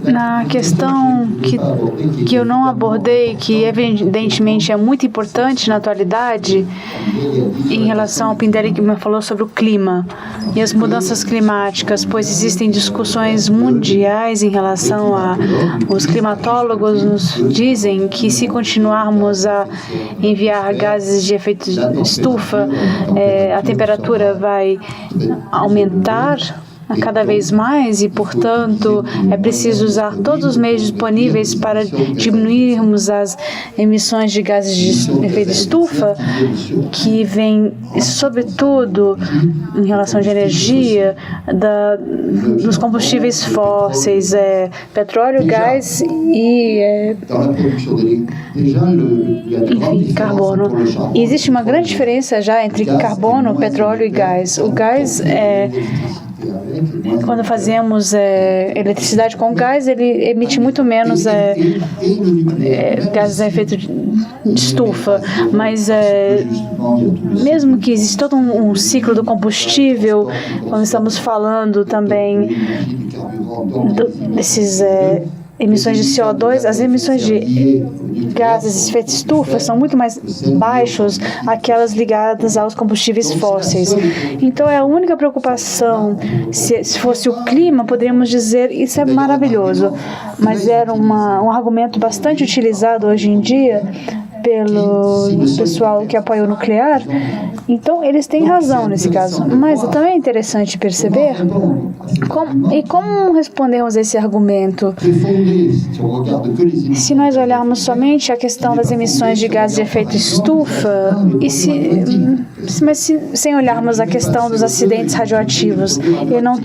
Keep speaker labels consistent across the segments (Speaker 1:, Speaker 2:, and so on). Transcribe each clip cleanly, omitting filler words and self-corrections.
Speaker 1: Na questão que eu não abordei, que evidentemente é muito importante na atualidade, em relação ao Pindelli que me falou sobre o clima e as mudanças climáticas, pois existem discussões mundiais em relação a... Os climatólogos nos dizem que se continuarmos a enviar gases de efeito estufa, a temperatura vai aumentar cada vez mais e, portanto, é preciso usar todos os meios disponíveis para diminuirmos as emissões de gases de efeito estufa, que vem, sobretudo, em relação de energia, dos combustíveis fósseis, petróleo, gás e, enfim, carbono. E existe uma grande diferença já entre carbono, petróleo e gás. O gás quando fazemos eletricidade com gás, ele emite muito menos gases de efeito de estufa, mas mesmo que exista todo um ciclo do combustível, quando estamos falando também desses emissões de CO2, as emissões de gases de efeito estufa são muito mais baixos aquelas ligadas aos combustíveis fósseis. Então, é a única preocupação. Se fosse o clima, poderíamos dizer isso é maravilhoso, mas era um argumento bastante utilizado hoje em dia pelo pessoal que apoia o nuclear. Então, eles têm razão nesse caso. Mas também é interessante perceber como respondemos a esse argumento. Se nós olharmos somente a questão das emissões de gases de efeito estufa, mas sem olharmos a questão dos acidentes radioativos, eu não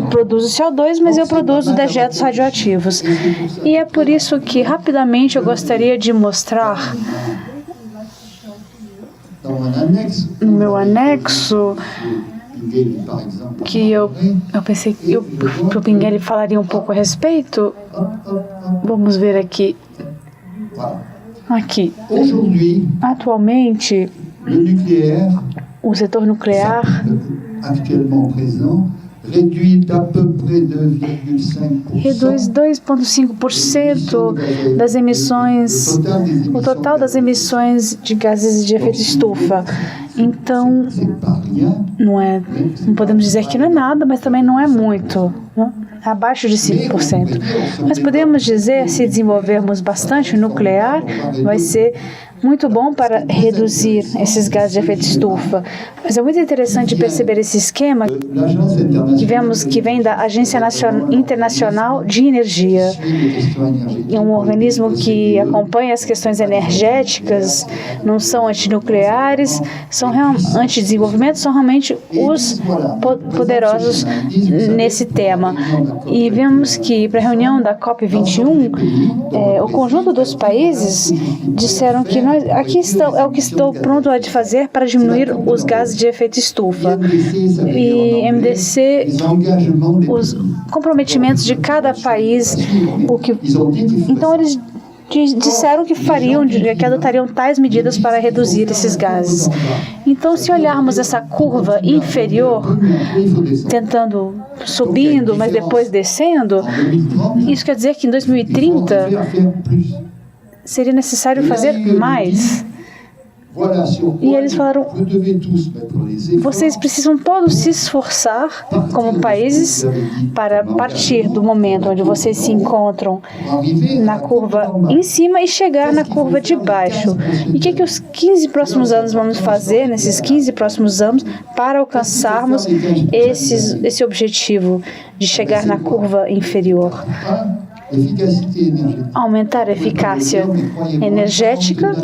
Speaker 1: produzo CO2, mas eu produzo dejetos radioativos. E é por isso que, rapidamente, eu gostaria de mostrar no meu anexo, que eu pensei que o Pindelli falaria um pouco a respeito. Vamos ver aqui. Atualmente, o setor nuclear reduz 2,5% das emissões, o total das emissões de gases de efeito estufa. Então, não podemos dizer que não é nada, mas também não é muito, né? Abaixo de 5%. Mas podemos dizer, se desenvolvermos bastante o nuclear, vai ser muito bom para reduzir esses gases de efeito estufa. Mas é muito interessante perceber esse esquema que vem da Agência Internacional de Energia. É um organismo que acompanha as questões energéticas, não são antinucleares, são antidesenvolvimento, são realmente os poderosos nesse tema. E vemos que para a reunião da COP21, o conjunto dos países disseram que é o que estou pronto a fazer para diminuir os gases de efeito estufa. E MDC, os comprometimentos de cada país, então eles disseram que adotariam tais medidas para reduzir esses gases. Então, se olharmos essa curva inferior, tentando subindo, mas depois descendo, isso quer dizer que em 2030 seria necessário fazer mais. E eles falaram, vocês precisam todos se esforçar como países para partir do momento onde vocês se encontram na curva em cima e chegar na curva de baixo. E o que os 15 próximos anos vamos fazer, nesses 15 próximos anos, para alcançarmos esse objetivo de chegar na curva inferior? Aumentar a eficácia energética,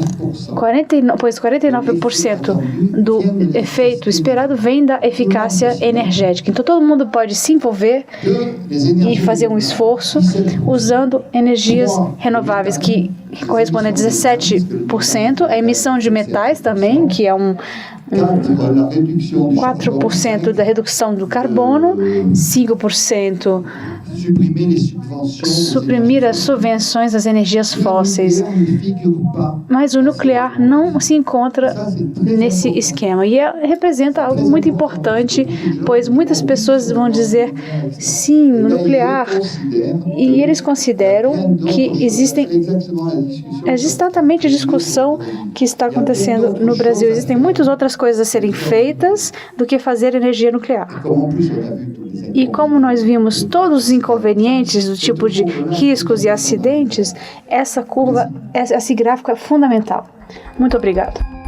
Speaker 1: pois 49% do efeito esperado vem da eficácia energética. Então, todo mundo pode se envolver e fazer um esforço usando energias renováveis, que correspondem a 17%, a emissão de metais também, que é 4% da redução do carbono, 5% suprimir as subvenções às energias fósseis. Mas o nuclear não se encontra nesse esquema. E representa algo muito importante, pois muitas pessoas vão dizer, sim, o nuclear. E eles consideram que existem exatamente a discussão que está acontecendo no Brasil. Existem muitas outras coisas a serem feitas do que fazer energia nuclear. E como nós vimos todos os inconvenientes do tipo de riscos e acidentes, esse gráfico é fundamental. Muito obrigado.